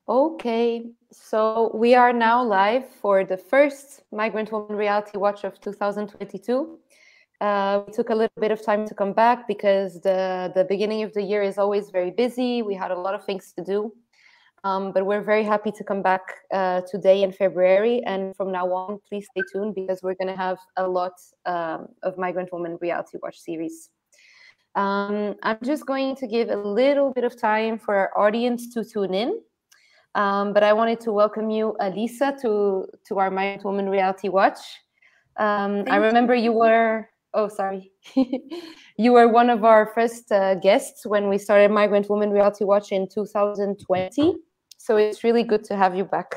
Okay, so we are now live for the first Migrant Woman Reality Watch of 2022. We took a little bit of time to come back because the beginning of the year is always very busy. We had a lot of things to do, but we're very happy to come back today in February. And from now on, please stay tuned because we're going to have a lot of Migrant Woman Reality Watch series. I'm just going to give a little bit of time for our audience to tune in. But I wanted to welcome you, Alyssa, to our Migrant Woman Reality Watch. I remember you were, oh, sorry. You were one of our first guests when we started Migrant Woman Reality Watch in 2020. So it's really good to have you back.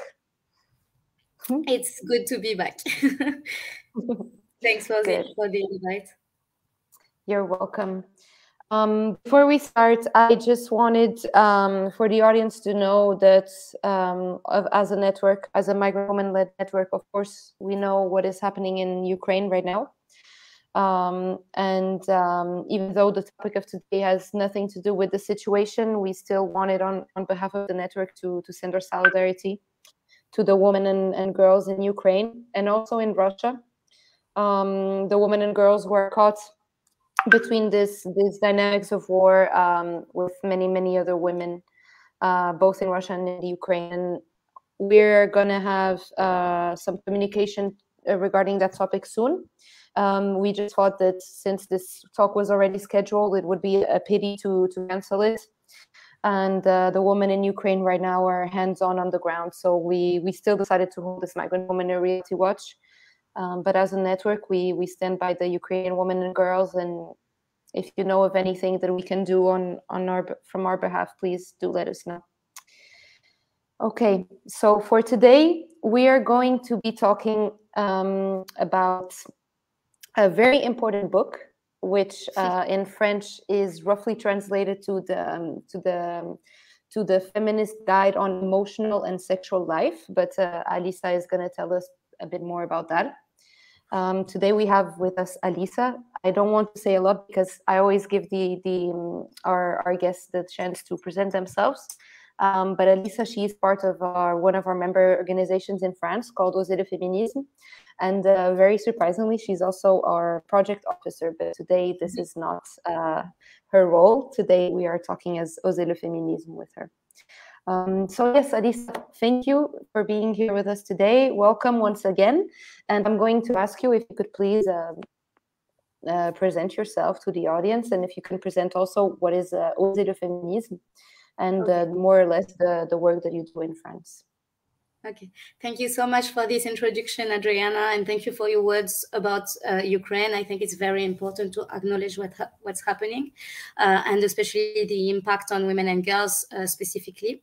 It's good to be back. Thanks for the invite. You're welcome. Before we start, I just wanted for the audience to know that as a network, as a migrant woman-led network, of course, we know what is happening in Ukraine right now. Even though the topic of today has nothing to do with the situation, we still wanted on behalf of the network to send our solidarity to the women and girls in Ukraine and also in Russia. The women and girls who are caught between these dynamics of war with many other women, both in Russia and in the Ukraine. And we're going to have some communication regarding that topic soon. We just thought that since this talk was already scheduled, it would be a pity to cancel it. And the women in Ukraine right now are hands-on the ground. So we still decided to hold this Migrant Woman Reality Watch. But as a network, we stand by the Ukrainian women and girls. And if you know of anything that we can do from our behalf, please do let us know. Okay, so for today, we are going to be talking about a very important book, which in French is roughly translated to the Feminist Guide on Emotional and Sexual Life. But Alyssa is going to tell us a bit more about that. Today we have with us Alyssa. I don't want to say a lot because I always give our guests the chance to present themselves. But Alyssa, she is part of one of our member organizations in France called Osez le Féminisme. And very surprisingly, she's also our project officer. But today, this is not her role. Today, we are talking as Osez le Féminisme with her. So yes, Alyssa, thank you for being here with us today. Welcome once again. And I'm going to ask you if you could please present yourself to the audience, and if you can present also what is Osez le Féminisme and more or less the work that you do in France. Okay, thank you so much for this introduction, Adriana, and thank you for your words about Ukraine. I think it's very important to acknowledge what's happening, and especially the impact on women and girls specifically.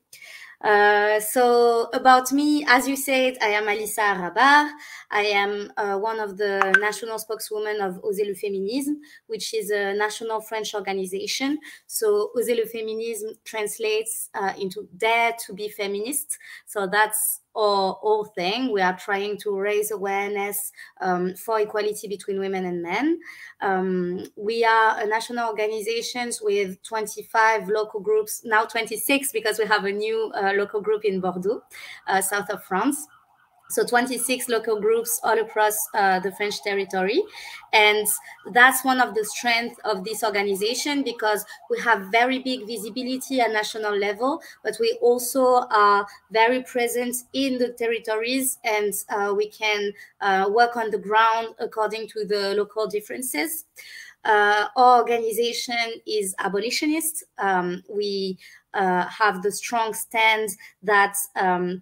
So about me, as you said, I am Alyssa Ahrabare. I am one of the national spokeswomen of Osez le Féminisme, which is a national French organization. So Osez le Féminisme translates into Dare to be Feminist. So that's our whole thing. We are trying to raise awareness for equality between women and men. We are a national organization with 25 local groups, now 26 because we have a new local group in Bordeaux, south of France. So 26 local groups all across the French territory. And that's one of the strengths of this organization because we have very big visibility at national level, but we also are very present in the territories and we can work on the ground according to the local differences. Our organization is abolitionist. We have the strong stand that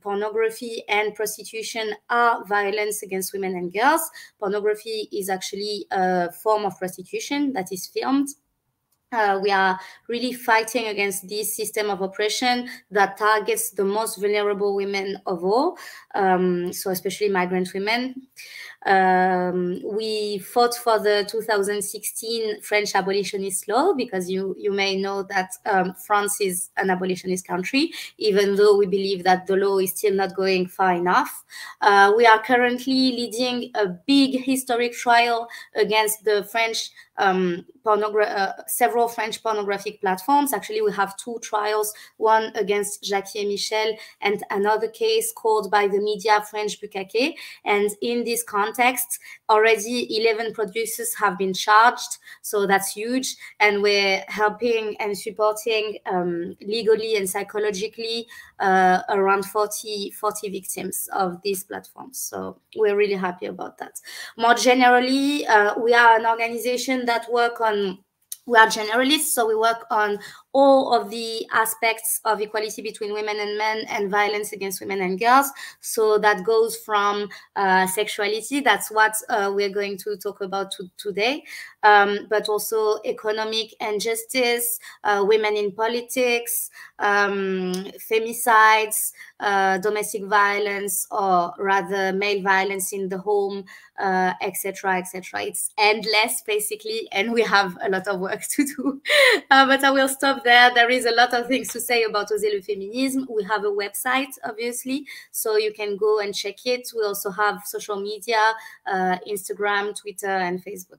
pornography and prostitution are violence against women and girls. Pornography is actually a form of prostitution that is filmed. We are really fighting against this system of oppression that targets the most vulnerable women of all, so especially migrant women. We fought for the 2016 French Abolitionist Law, because you may know that France is an abolitionist country, even though we believe that the law is still not going far enough. We are currently leading a big historic trial against the French several French pornographic platforms. Actually, we have two trials, one against Jackie and Michel and another case called by the media French Bukake. And in this context, already 11 producers have been charged. So that's huge. And we're helping and supporting legally and psychologically around 40 victims of these platforms. So we're really happy about that. More generally, we are an organization that we are generalists, so we work on all of the aspects of equality between women and men and violence against women and girls. So that goes from sexuality, that's what we're going to talk about today, but also economic injustice, women in politics, femicides, domestic violence, or rather male violence in the home, etc., etc. It's endless, basically, and we have a lot of work to do. But I will stop there. There is a lot of things to say about Osez le Féminisme. We have a website, obviously, so you can go and check it. We also have social media, Instagram, Twitter, and Facebook.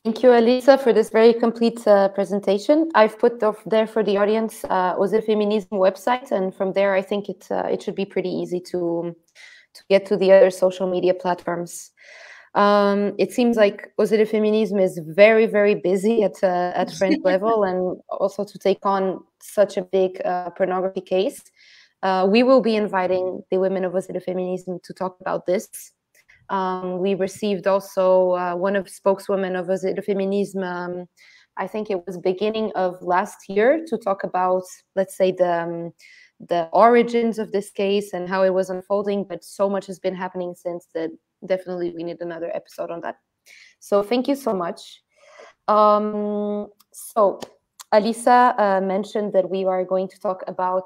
Thank you, Alyssa, for this very complete presentation. I've put there for the audience Osez le Féminisme website, and from there, I think it should be pretty easy to get to the other social media platforms. It seems like Osez le Féminisme is very, very busy at French level, and also to take on such a big pornography case. We will be inviting the women of Osez le Féminisme to talk about this. We received also one of spokeswomen of Osez le Féminisme, I think it was beginning of last year, to talk about, let's say, the origins of this case and how it was unfolding, but so much has been happening since that definitely we need another episode on that. So thank you so much. So Alyssa mentioned that we are going to talk about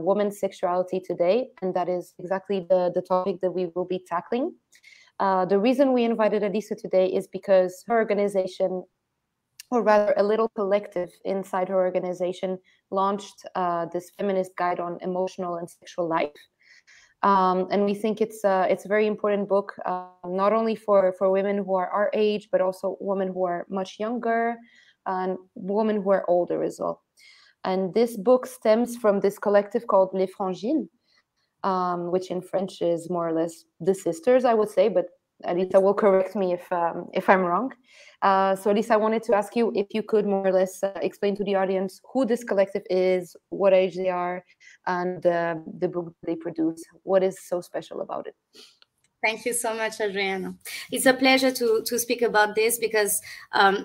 women's sexuality today, and that is exactly the topic that we will be tackling. The reason we invited Alyssa today is because her organization, or rather a little collective inside her organization, launched this feminist guide on emotional and sexual life. And we think it's a very important book, not only for women who are our age, but also women who are much younger and women who are older as well. And this book stems from this collective called Les Frangines, which in French is more or less the sisters, I would say, but Alyssa will correct me if I'm wrong. So Alyssa, I wanted to ask you if you could more or less explain to the audience who this collective is, what age they are, and the book they produce. What is so special about it? Thank you so much, Adriana. It's a pleasure to speak about this, because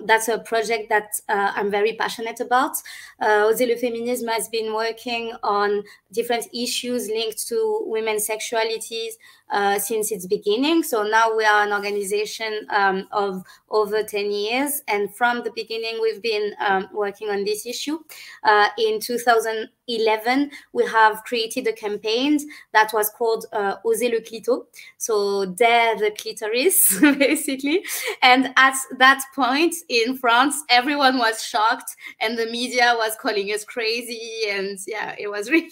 that's a project that I'm very passionate about. Osez le Féminisme has been working on different issues linked to women's sexualities since its beginning. So now we are an organization of over 10 years. And from the beginning, we've been working on this issue. In 2011, we have created a campaign that was called Osez le Clito. So dare the clitoris, basically. And at that point in France, everyone was shocked and the media was calling us crazy. And yeah, it was really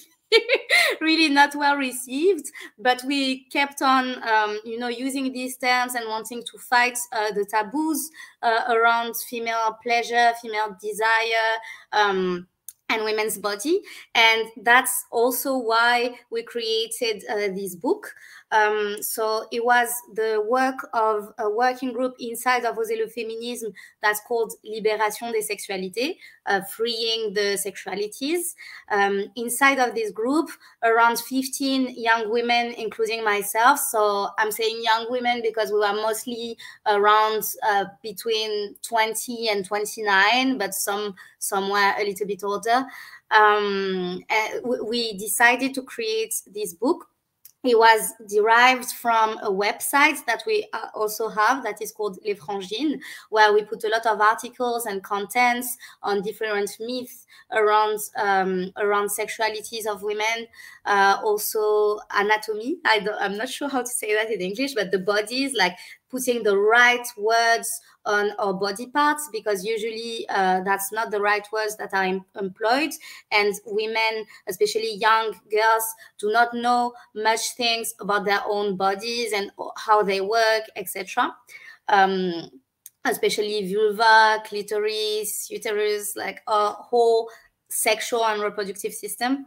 really not well received, but we kept on using these terms and wanting to fight the taboos around female pleasure, female desire, and women's body. And that's also why we created this book. So it was the work of a working group inside of Osez le Féminisme that's called Libération des Sexualités, freeing the sexualities. Inside of this group, around 15 young women, including myself. So I'm saying young women because we were mostly around between 20 and 29, but some were a little bit older. We decided to create this book. it was derived from a website that we also have that is called Les Frangines, where we put a lot of articles and contents on different myths around sexualities of women, also anatomy. I'm not sure how to say that in English, but the bodies, like putting the right words on our body parts, because usually that's not the right words that are employed, and women, especially young girls, do not know much things about their own bodies and how they work, etc. Especially vulva, clitoris, uterus, like a whole sexual and reproductive system.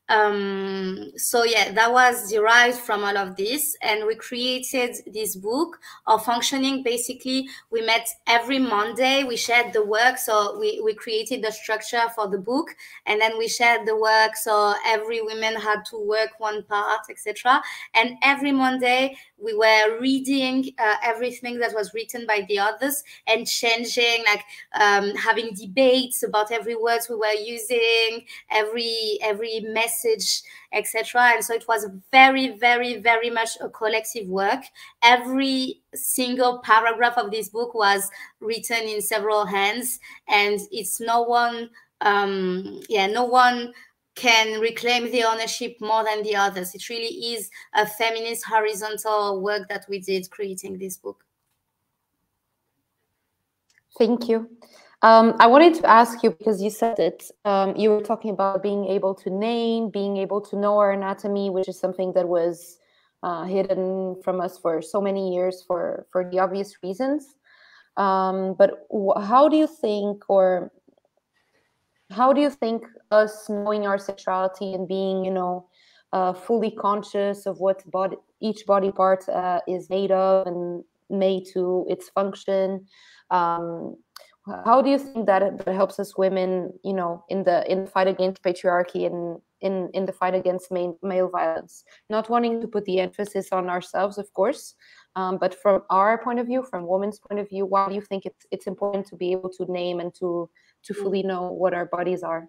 So yeah, that was derived from all of this, and we created this book of functioning. Basically, we met every Monday, we shared the work, so we created the structure for the book, and then we shared the work, so every woman had to work one part, etc. And every Monday we were reading everything that was written by the others and changing, like having debates about every word we were using, every message, etc. And so it was very, very, very much a collective work. Every single paragraph of this book was written in several hands, and it's no one can reclaim the ownership more than the others. It really is a feminist horizontal work that we did creating this book. Thank you. I wanted to ask you, because you said it, you were talking about being able to name, being able to know our anatomy, which is something that was hidden from us for so many years for the obvious reasons. But how do you think, or how do you think us knowing our sexuality and being, you know, fully conscious of what each body part is made of and made to its function, how do you think that helps us women, you know, in the fight against patriarchy and in the fight against male violence? Not wanting to put the emphasis on ourselves, of course, but from our point of view, from women's point of view, why do you think it's important to be able to name and to fully know what our bodies are?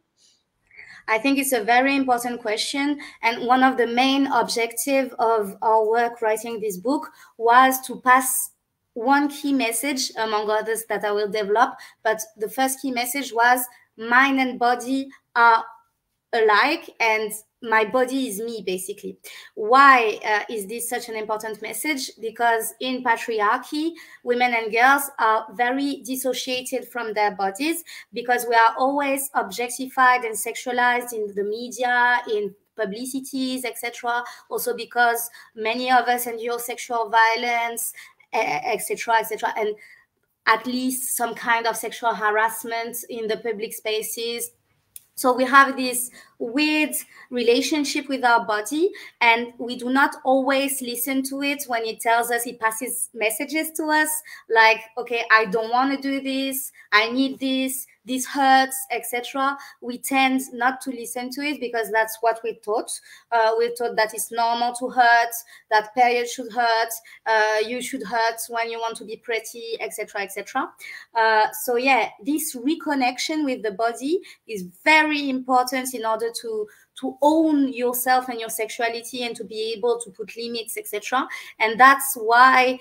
I think it's a very important question. And one of the main objectives of our work writing this book was to pass one key message, among others that I will develop. But the first key message was mind and body are alike, and my body is me, basically. Why is this such an important message? Because in patriarchy, women and girls are very dissociated from their bodies, because we are always objectified and sexualized in the media, in publicities, etc. Also because many of us endure sexual violence, etc., etc., and at least some kind of sexual harassment in the public spaces. So we have this weird relationship with our body, and we do not always listen to it when it tells us, it passes messages to us like, okay, I don't want to do this, I need this hurts, etc. We tend not to listen to it because that's what we're taught. We're taught that it's normal to hurt, that period should hurt, you should hurt when you want to be pretty, etc., etc. So yeah, this reconnection with the body is very important in order to own yourself and your sexuality and to be able to put limits, etc. And that's why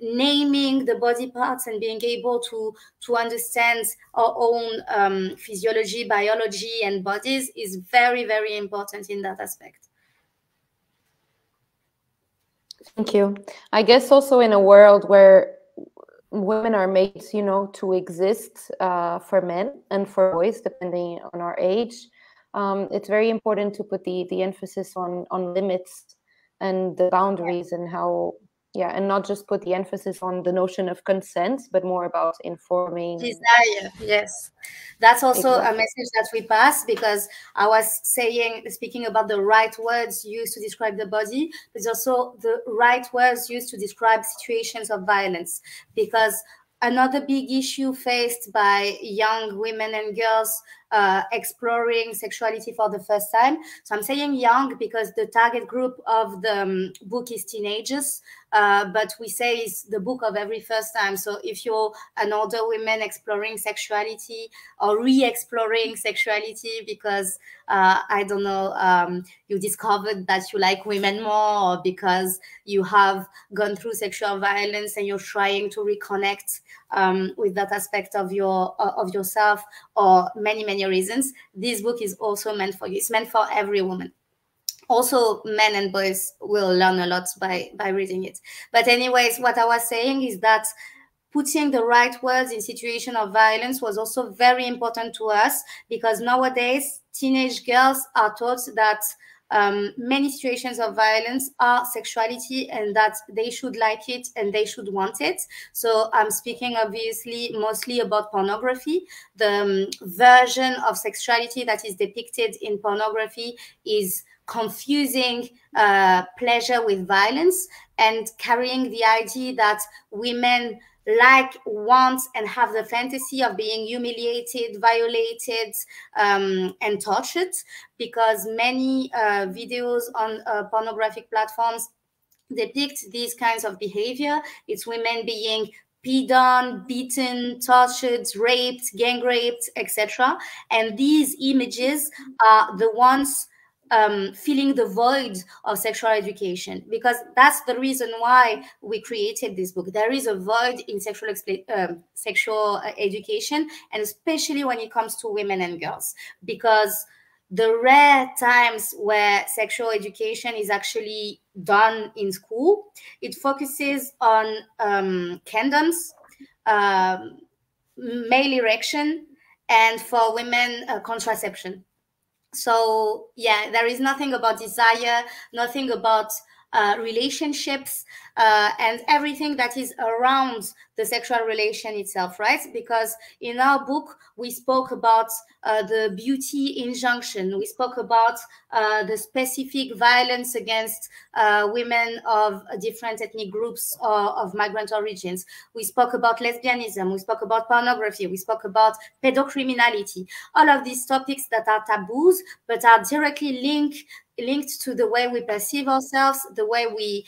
naming the body parts and being able to understand our own physiology, biology, and bodies is very, very important in that aspect. Thank you. I guess also in a world where women are made, you know, to exist for men and for boys, depending on our age, it's very important to put the emphasis on limits and the boundaries, and how, yeah, and not just put the emphasis on the notion of consent, but more about informing desire. Yes, that's also exactly. a message that we pass, because I was speaking about the right words used to describe the body, but also the right words used to describe situations of violence. Because another big issue faced by young women and girls exploring sexuality for the first time. So I'm saying young because the target group of the book is teenagers. but we say it's the book of every first time. So if you're an older woman exploring sexuality or re-exploring sexuality because, I don't know, you discovered that you like women more, or because you have gone through sexual violence and you're trying to reconnect with that aspect of yourself, or many reasons, this book is also meant for you. It's meant for every woman. Also, men and boys will learn a lot by reading it. But anyways, what I was saying is that putting the right words in situation of violence was also very important to us, because nowadays teenage girls are taught that many situations of violence are sexuality, and that they should like it and they should want it. So I'm speaking obviously mostly about pornography. The version of sexuality that is depicted in pornography is confusing pleasure with violence, and carrying the idea that women like, want, and have the fantasy of being humiliated, violated, and tortured, because many videos on pornographic platforms depict these kinds of behavior. It's women being peed on, beaten, tortured, raped, gang raped, etc. And these images are the ones filling the void of sexual education, because that's the reason why we created this book. There is a void in sexual education, and especially when it comes to women and girls, because the rare times where sexual education is actually done in school, it focuses on condoms, male erection, and for women, contraception. So yeah, there is nothing about desire, nothing about relationships, and everything that is around the sexual relation itself, right? Because in our book, we spoke about the beauty injunction. We spoke about the specific violence against women of different ethnic groups or of migrant origins. We spoke about lesbianism. We spoke about pornography. We spoke about pedocriminality. All of these topics that are taboos, but are directly linked to the way we perceive ourselves, the way we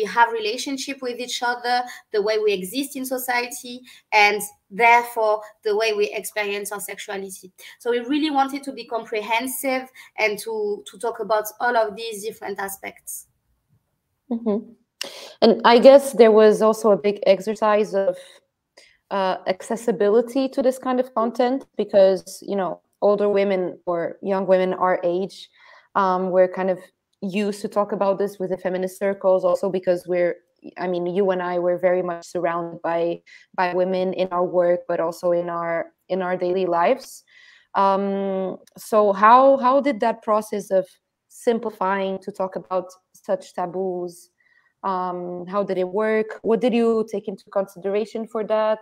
have relationship with each other, the way we exist in society, and therefore the way we experience our sexuality. So we really wanted to be comprehensive and to talk about all of these different aspects. Mm-hmm. And I guess there was also a big exercise of accessibility to this kind of content, because, you know, older women or young women our age, we're kind of used to talk about this with the feminist circles, also because I mean, you and I were very much surrounded by women in our work, but also in our daily lives. So how did that process of simplifying to talk about such taboos, how did it work? What did you take into consideration for that?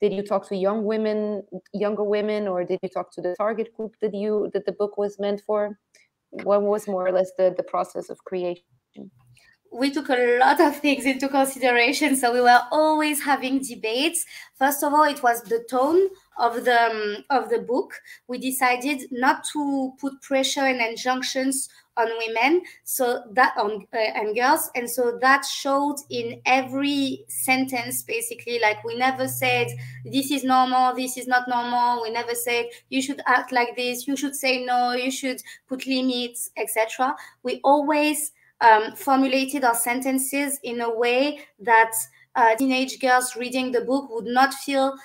Did you talk to younger women, or did you talk to the target group that the book was meant for? What was more or less the process of creation? We took a lot of things into consideration. So we were always having debates. First of all, it was the tone of the book. We decided not to put pressure and injunctions on women, so that and girls, and so that showed in every sentence, basically. Like, we never said this is normal, this is not normal. We never said you should act like this, you should say no, you should put limits, etc. We always formulated our sentences in a way that teenage girls reading the book would not feel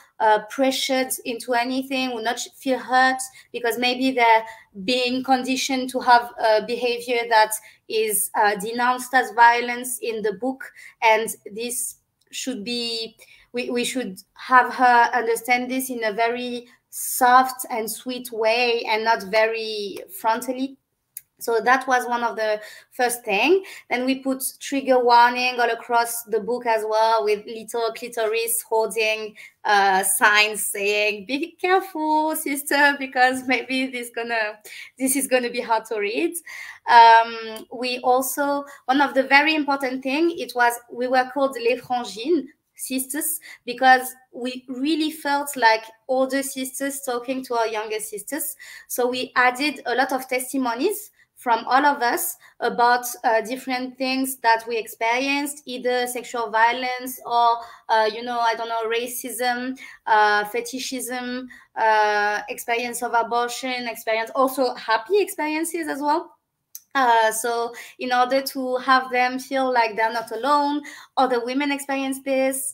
pressured into anything, would not feel hurt, because maybe they're being conditioned to have behavior that is denounced as violence in the book. And this should be, we should have her understand this in a very soft and sweet way, and not very frontally. So that was one of the first thing. Then we put trigger warning all across the book as well, with little clitoris holding signs saying, be careful, sister, because maybe this is gonna be hard to read. We also, one of the very important thing, we were called les Frangines sisters, because we really felt like older sisters talking to our younger sisters. So we added a lot of testimonies from all of us about different things that we experienced, either sexual violence or, you know, I don't know, racism, fetishism, experience of abortion, experience, also happy experiences as well. So in order to have them feel like they're not alone, other women experience this.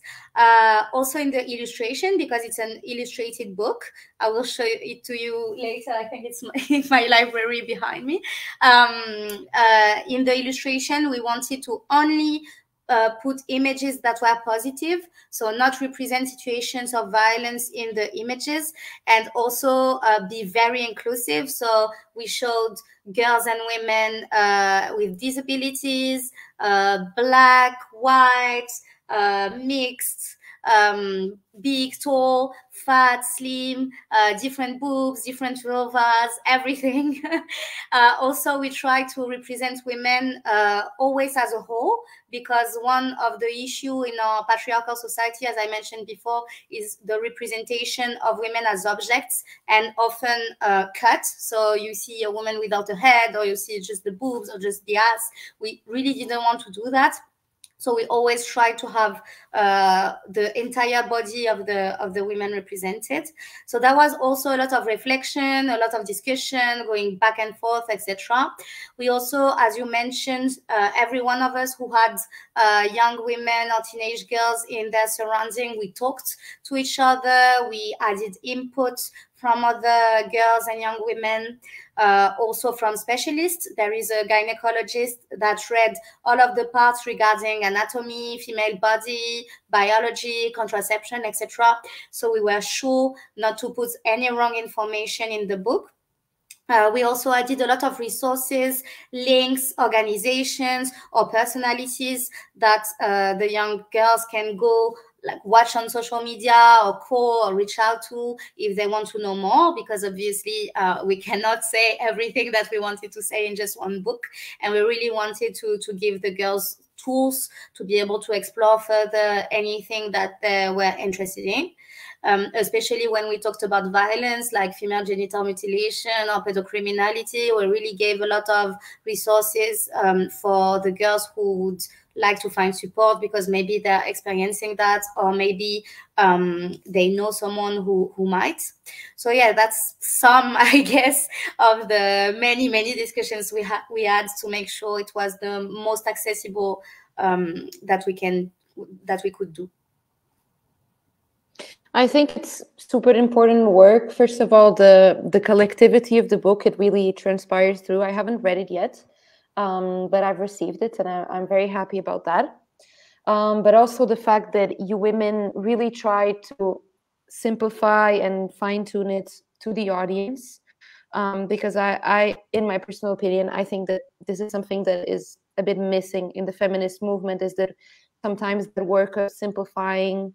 Also in the illustration, because it's an illustrated book, I will show it to you later. I think it's in my library behind me. In the illustration, we wanted to only put images that were positive, so not represent situations of violence in the images, and also be very inclusive. So we showed girls and women with disabilities, black, white, mixed, big, tall, fat, slim, different boobs, different vulvas, everything. Also, we try to represent women always as a whole, because one of the issues in our patriarchal society, as I mentioned before, is the representation of women as objects, and often cut. So you see a woman without a head, or you see just the boobs or just the ass. We really didn't want to do that. So we always try to have the entire body of the women represented. So that was also a lot of reflection, a lot of discussion, going back and forth, etc. We also, as you mentioned, every one of us who had young women or teenage girls in their surrounding, we talked to each other, we added input from other girls and young women, also from specialists. There is a gynecologist that read all of the parts regarding anatomy, female body, biology, contraception, etc. So we were sure not to put any wrong information in the book. We also added a lot of resources, links, organizations, or personalities that the young girls can go like watch on social media, or call, or reach out to if they want to know more, because obviously we cannot say everything that we wanted to say in just one book, and we really wanted to give the girls tools to be able to explore further anything that they were interested in. Especially when we talked about violence like female genital mutilation or pedocriminality, we really gave a lot of resources for the girls who would like to find support, because maybe they're experiencing that, or maybe they know someone who might. So yeah, that's some, I guess, of the many discussions we had to make sure it was the most accessible that we could do. I think it's super important work. First of all, the collectivity of the book, it really transpires through. I haven't read it yet, but I've received it, and I'm very happy about that. But also the fact that you women really try to simplify and fine-tune it to the audience, because I, in my personal opinion, I think that this is something that is a bit missing in the feminist movement, is that sometimes the work of simplifying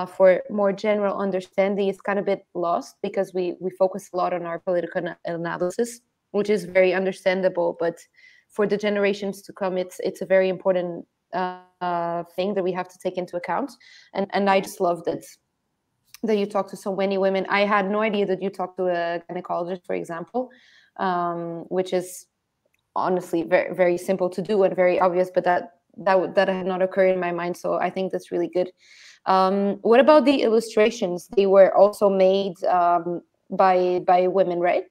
for more general understanding is kind of a bit lost, because we focus a lot on our political analysis, which is very understandable. But for the generations to come, it's a very important thing that we have to take into account. And I just love that you talk to so many women. I had no idea that you talked to a gynecologist, for example, which is honestly very, very simple to do and very obvious, but that had not occurred in my mind. So I think that's really good. What about the illustrations? They were also made by women, right?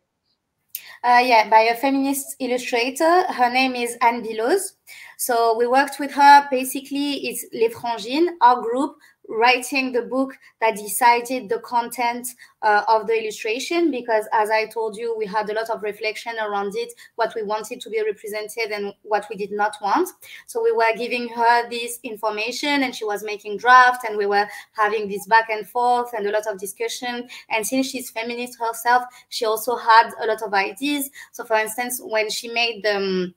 Yeah, by a feminist illustrator. Her name is Anne Billoz. So we worked with her. Basically, it's Les Frangines, our group, writing the book that decided the content of the illustration, because as I told you, we had a lot of reflection around it, what we wanted to be represented and what we did not want. So we were giving her this information, and she was making draft, and we were having this back and forth and a lot of discussion. And since she's feminist herself, she also had a lot of ideas. So for instance, when she made the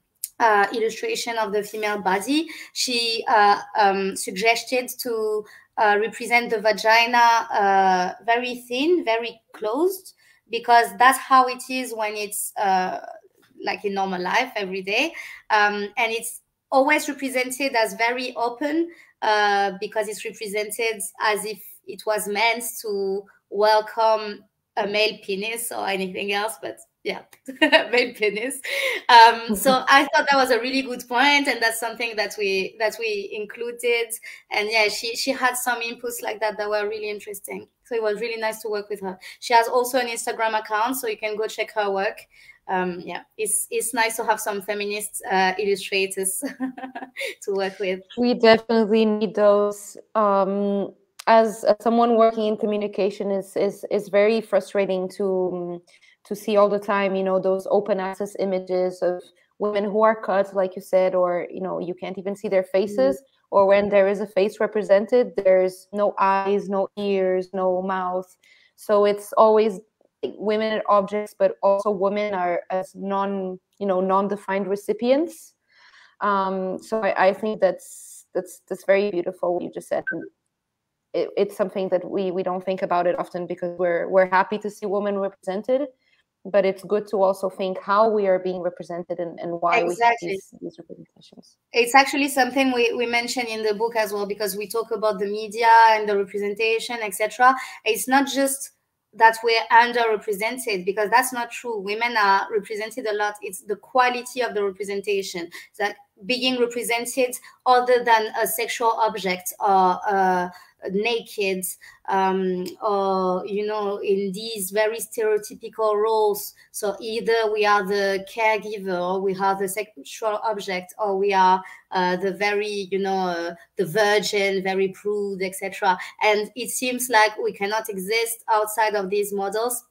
illustration of the female body, she suggested to represent the vagina very thin, very closed, because that's how it is when it's like in normal life every day. And it's always represented as very open, because it's represented as if it was meant to welcome a male penis or anything else, but yeah, male penis. So I thought that was a really good point, and that's something that we included. And yeah, she had some inputs like that were really interesting. So it was really nice to work with her. She has also an Instagram account, so you can go check her work. Yeah, it's nice to have some feminist illustrators to work with. We definitely need those. As someone working in communication, is very frustrating to see all the time, you know, those open access images of women who are cut, like you said, or, you know, you can't even see their faces, or when there is a face represented, there's no eyes, no ears, no mouth. So it's always women and objects, but also women are as non-defined recipients. So I think that's very beautiful what you just said. It's something that we don't think about it often, because we're happy to see women represented, but it's good to also think how we are being represented and why exactly. we have these representations. It's actually something we mention in the book as well, because we talk about the media and the representation, etc. It's not just that we're underrepresented, because that's not true. Women are represented a lot. It's the quality of the representation, that being represented other than a sexual object or naked, or, you know, in these very stereotypical roles. So either we are the caregiver, or we are the sexual object, or we are the very, you know, the virgin, very prude, etc. And it seems like we cannot exist outside of these models.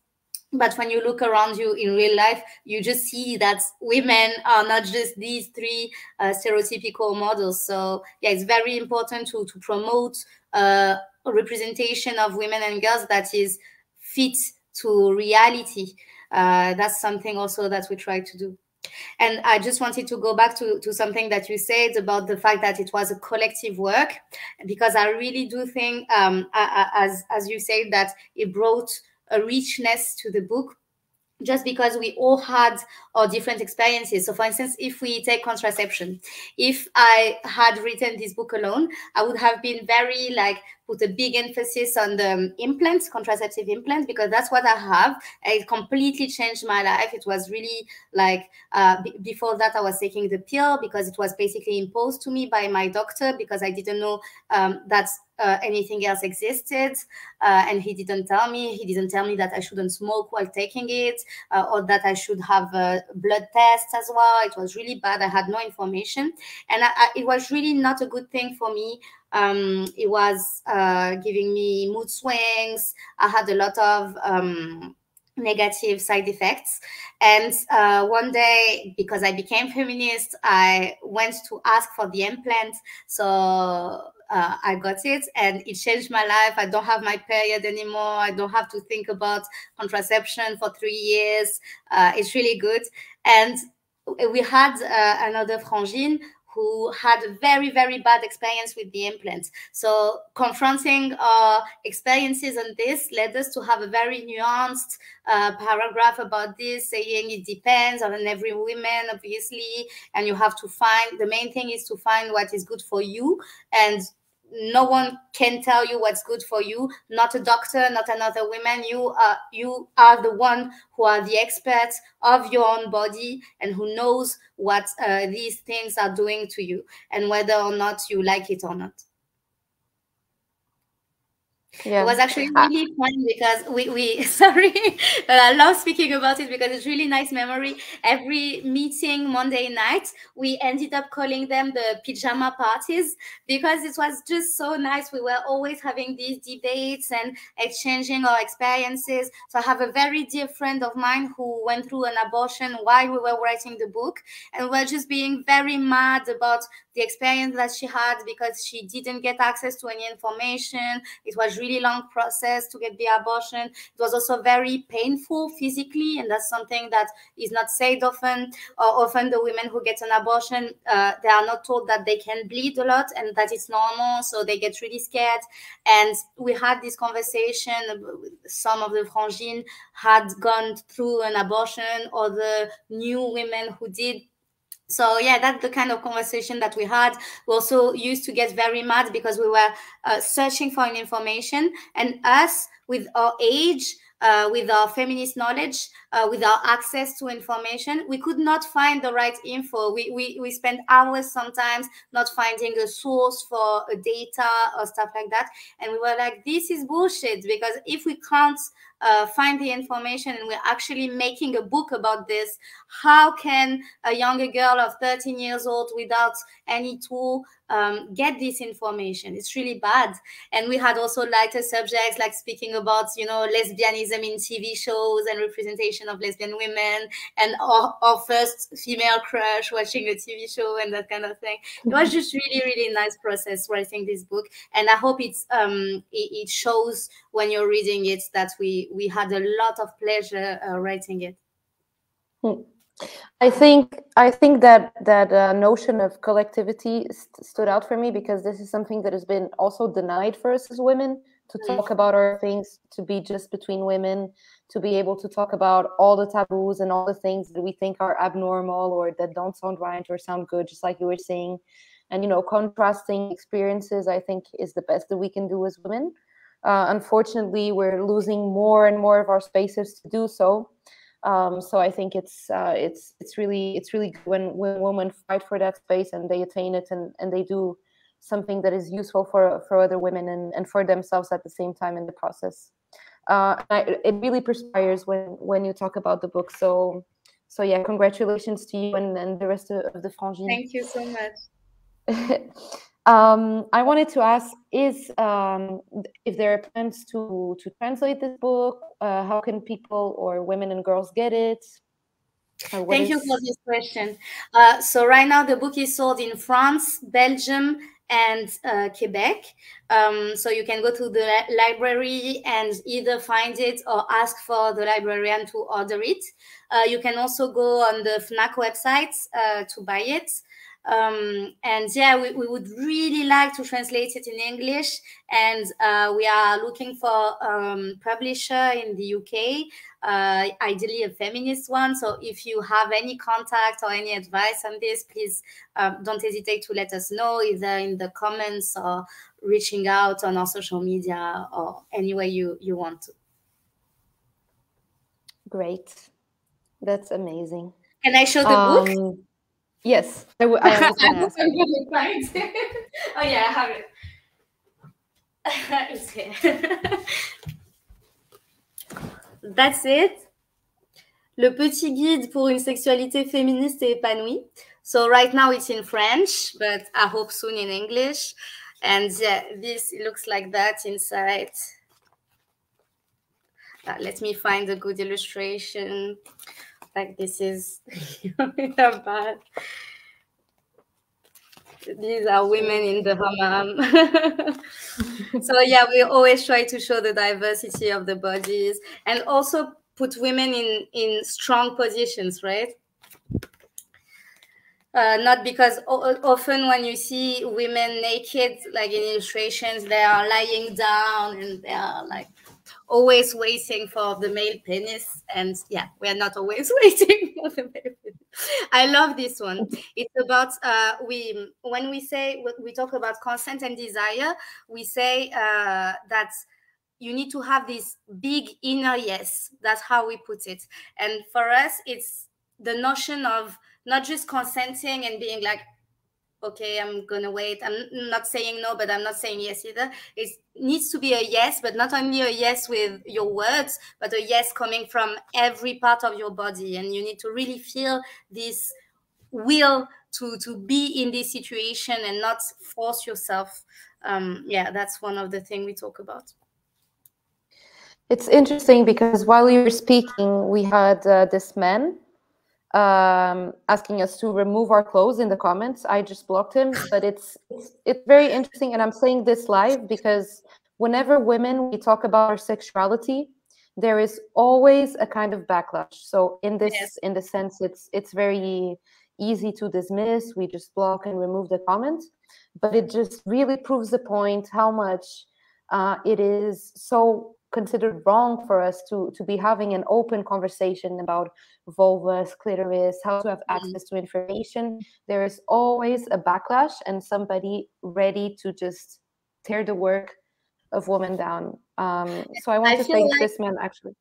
But when you look around you in real life, you just see that women are not just these three stereotypical models. So yeah, it's very important to promote a representation of women and girls that is fit to reality. That's something also that we try to do. And I just wanted to go back to something that you said about the fact that it was a collective work, because I really do think, as you said, that it brought a richness to the book, just because we all had our different experiences. So for instance, if we take contraception, if I had written this book alone, I would have been very put a big emphasis on the implants, contraceptive implants, because that's what I have. It completely changed my life. It was really before that I was taking the pill because it was basically imposed to me by my doctor, because I didn't know that anything else existed, and he didn't tell me that I shouldn't smoke while taking it, or that I should have blood tests as well. It was really bad. I had no information, and it was really not a good thing for me. It was giving me mood swings. I had a lot of negative side effects. And one day, because I became feminist, I went to ask for the implant. So I got it, and it changed my life. I don't have my period anymore. I don't have to think about contraception for 3 years. It's really good. And we had another Frangine who had a very, very bad experience with the implants. So confronting our experiences on this led us to have a very nuanced paragraph about this, saying it depends on every woman, obviously, and you have to find, the main thing is to find what is good for you, and no one can tell you what's good for you, not a doctor, not another woman. You are the one who are the experts of your own body and who knows what these things are doing to you and whether or not you like it or not. Yeah. It was actually really fun because we sorry, but I love speaking about it because it's really nice memory. Every meeting Monday night, we ended up calling them the pajama parties because it was just so nice. We were always having these debates and exchanging our experiences. So I have a very dear friend of mine who went through an abortion while we were writing the book, and we're just being very mad about the experience that she had because she didn't get access to any information. It was really long process to get the abortion. It was also very painful physically, and that's something that is not said often. Often the women who get an abortion, they are not told that they can bleed a lot and that it's normal, so they get really scared. And we had this conversation. Some of the Frangines had gone through an abortion, or the new women who did. So yeah, that's the kind of conversation that we had. We also used to get very mad because we were searching for information, and us with our age, with our feminist knowledge, with our access to information, we could not find the right info. We spend hours sometimes not finding a source for a data or stuff like that. And we were like, this is bullshit, because if we can't find the information and we're actually making a book about this, how can a younger girl of 13 years old without any tool get this information? It's really bad. And we had also lighter subjects, like speaking about, you know, lesbianism in TV shows and representation of lesbian women, and our first female crush watching a TV show and that kind of thing. It was just really, really nice process writing this book. And I hope it shows when you're reading it that we had a lot of pleasure writing it. I think that notion of collectivity stood out for me, because this is something that has been also denied for us as women, to talk about our things, to be just between women, to be able to talk about all the taboos and all the things that we think are abnormal or that don't sound right or sound good, just like you were saying. And, you know, contrasting experiences, I think, is the best that we can do as women. Unfortunately, we're losing more and more of our spaces to do so. So I think it's really good when women fight for that space and they attain it, and they do something that is useful for other women and for themselves at the same time in the process. It really perspires when you talk about the book. So yeah, congratulations to you and the rest of the Frangines. Thank you so much. I wanted to ask if there are plans to translate this book. How can people or women and girls get it? Thank you for this question. So right now the book is sold in France, Belgium, and Quebec. So you can go to the library and either find it or ask for the librarian to order it. You can also go on the FNAC website to buy it. And yeah, we would really like to translate it in English, and we are looking for publisher in the UK, ideally a feminist one. So if you have any contact or any advice on this, please don't hesitate to let us know, either in the comments or reaching out on our social media or any way you want to. Great. That's amazing. Can I show the book? Yes, I was going to ask. Oh yeah, I have it. It's here. That's it. Le petit guide pour une sexualité féministe et épanouie. So right now it's in French, but I hope soon in English. And yeah, this looks like that inside. Let me find a good illustration. Like this is bad. These are women in the hammam. So yeah, we always try to show the diversity of the bodies and also put women in strong positions, right? Not because often when you see women naked, like in illustrations, they are lying down and they are like always waiting for the male penis. And yeah, we are not always waiting for the male penis. I love this one. It's about when we talk about consent and desire, we say that you need to have this big inner yes. That's how we put it. And for us, it's the notion of not just consenting and being like, okay, I'm gonna wait. I'm not saying no, but I'm not saying yes either. It needs to be a yes, but not only a yes with your words, but a yes coming from every part of your body. And you need to really feel this will to be in this situation and not force yourself. Yeah, that's one of the things we talk about. It's interesting because while you were speaking, we had this man asking us to remove our clothes in the comments. I just blocked him, but it's very interesting, and I'm saying this live because whenever we talk about our sexuality, there is always a kind of backlash. So in this sense, it's very easy to dismiss. We just block and remove the comments, but it just really proves the point how much it is so considered wrong for us to be having an open conversation about vulvas, clitoris, how to have access to information. There is always a backlash and somebody ready to just tear the work of women down. So I want to thank this man, actually.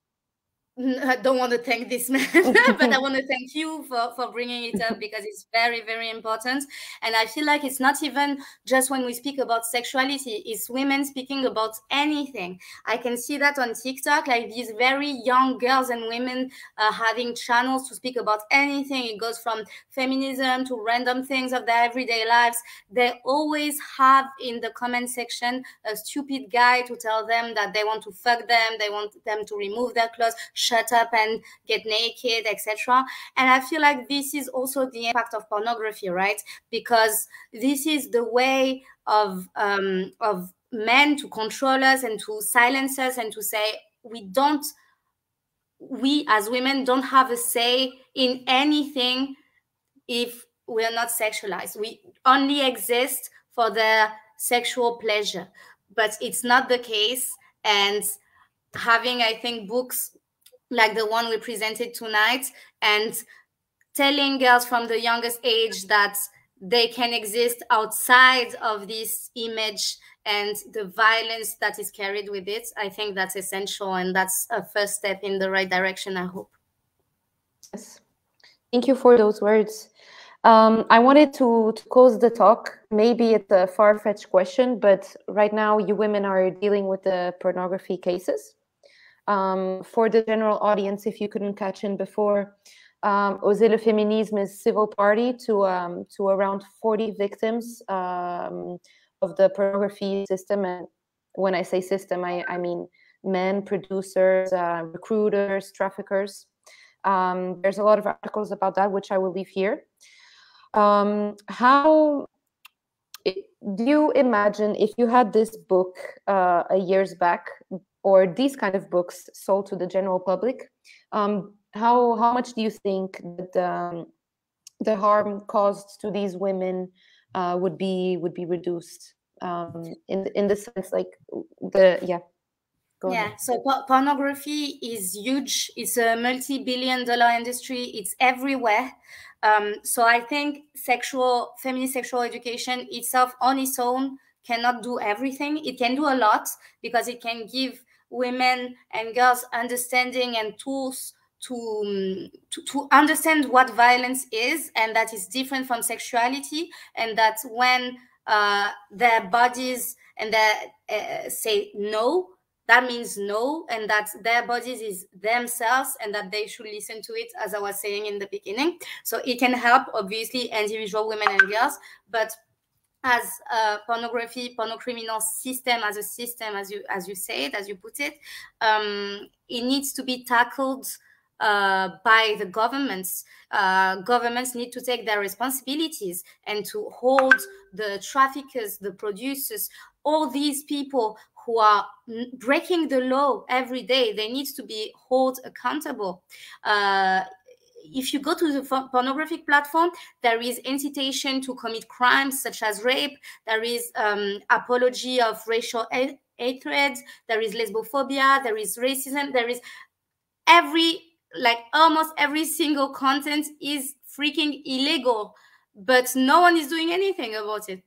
I don't want to thank this man, but I want to thank you for bringing it up, because it's very, very important. And I feel like it's not even just when we speak about sexuality, it's women speaking about anything. I can see that on TikTok, like these very young girls and women having channels to speak about anything. It goes from feminism to random things of their everyday lives. They always have in the comment section a stupid guy to tell them that they want to fuck them, they want them to remove their clothes, shut up and get naked, etc. And I feel like this is also the impact of pornography, right? Because this is the way of men to control us and to silence us and to say we as women don't have a say in anything if we are not sexualized. We only exist for the sexual pleasure, but it's not the case. And having, I think, books like the one we presented tonight, and telling girls from the youngest age that they can exist outside of this image and the violence that is carried with it, I think that's essential, and that's a first step in the right direction, I hope. Yes, thank you for those words. I wanted to close the talk. Maybe it's a far-fetched question, but right now you women are dealing with the pornography cases. For the general audience, if you couldn't catch in before, Osez le Féminisme is civil party to around 40 victims of the pornography system. And when I say system, I mean men, producers, recruiters, traffickers. There's a lot of articles about that, which I will leave here. How do you imagine if you had this book years back, or these kind of books sold to the general public, how much do you think that the harm caused to these women would be reduced, in the sense, like So pornography is huge. It's a multi-billion-dollar industry. It's everywhere. So I think feminist sexual education itself on its own cannot do everything. It can do a lot, because it can give women and girls understanding and tools to understand what violence is, and that is different from sexuality, and that when their bodies and their say no, that means no, and that their bodies is themselves, and that they should listen to it, as I was saying in the beginning. So it can help, obviously, individual women and girls, but as a pornocriminal system, as a system, as you said, as you put it, it needs to be tackled by the governments. Governments need to take their responsibilities and to hold the traffickers, the producers, all these people who are breaking the law every day. They need to be held accountable. If you go to the pornographic platform, there is incitation to commit crimes such as rape. There is apology of racial hatred. There is lesbophobia. There is racism. There is almost every single content is freaking illegal, but no one is doing anything about it.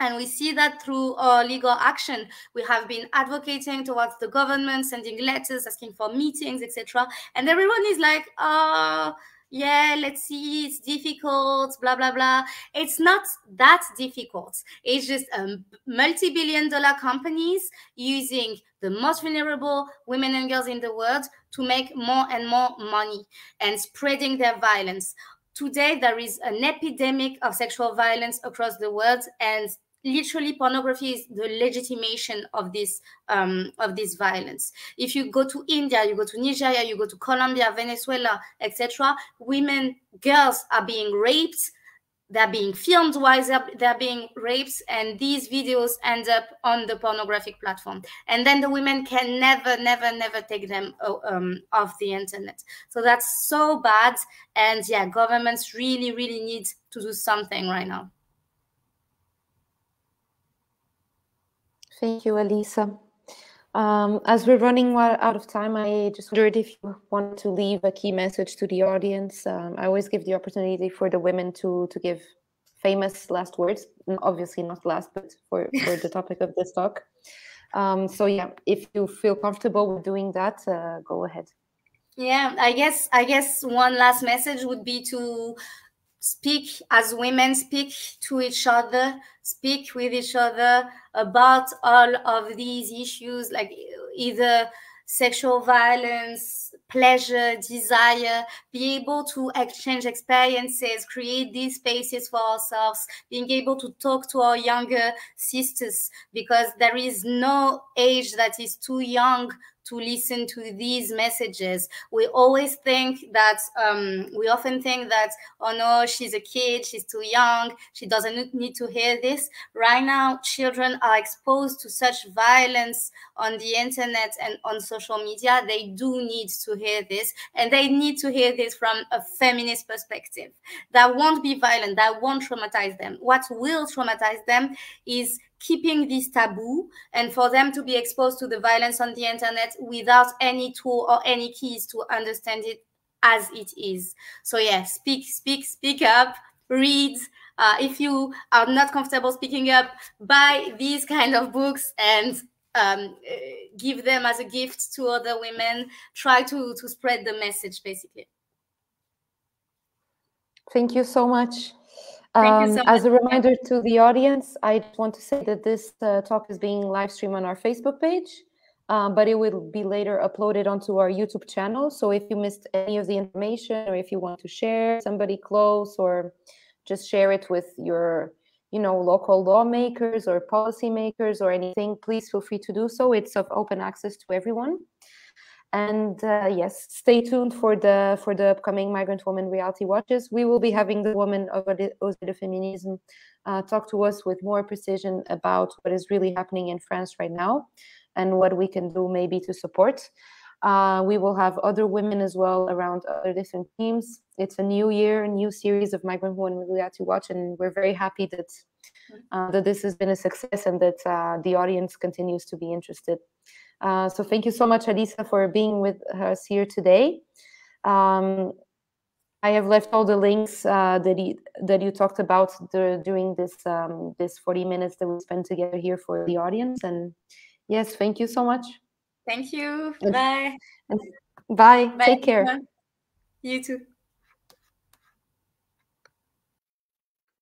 And we see that through our legal action. We have been advocating towards the government, sending letters, asking for meetings, etc. And everyone is like, yeah, let's see, it's difficult, blah, blah, blah. It's not that difficult. It's just multi-billion-dollar companies using the most vulnerable women and girls in the world to make more and more money and spreading their violence. Today, there is an epidemic of sexual violence across the world, and literally pornography is the legitimation of this violence. If you go to India, you go to Nigeria, you go to Colombia, Venezuela, etc., women, girls are being raped. They're being filmed while they're being raped, and these videos end up on the pornographic platform. And then the women can never, never, never take them off the internet. So that's so bad. And yeah, governments really, really need to do something right now. Thank you, Alyssa. As we're running out of time, I just wondered if you want to leave a key message to the audience. I always give the opportunity for the women to give famous last words, obviously not last, but for the topic of this talk. So yeah, if you feel comfortable with doing that, go ahead. Yeah, I guess one last message would be to speak as women, speak to each other, speak with each other about all of these issues, like either sexual violence, pleasure, desire, be able to exchange experiences, create these spaces for ourselves, being able to talk to our younger sisters, because there is no age that is too young to listen to these messages. We always think that, we often think that, oh no, she's a kid, she's too young, she doesn't need to hear this. Right now, children are exposed to such violence on the internet and on social media. They do need to hear this, and they need to hear this from a feminist perspective. That won't be violent, that won't traumatize them. What will traumatize them is keeping this taboo, and for them to be exposed to the violence on the internet without any tool or any keys to understand it as it is. So yeah, speak up, read. If you are not comfortable speaking up, buy these kind of books and give them as a gift to other women. Try to spread the message, basically. Thank you so much. Thank you so much. As a reminder to the audience, I just want to say that this talk is being live streamed on our Facebook page, but it will be later uploaded onto our YouTube channel. So if you missed any of the information, or if you want to share somebody close, or just share it with your, local lawmakers or policymakers or anything, please feel free to do so. It's of open access to everyone. And yes, stay tuned for the upcoming Migrant Woman Reality Watches. We will be having the woman of Osez le Féminisme talk to us with more precision about what is really happening in France right now and what we can do maybe to support. We will have other women as well around other different themes. It's a new year, a new series of Migrant Woman Reality Watch, and we're very happy that this has been a success and that the audience continues to be interested. So thank you so much, Alyssa, for being with us here today. I have left all the links that you talked about during this 40 minutes that we spent together here for the audience. And yes, thank you so much. Thank you. Bye. Bye. Take care. You too.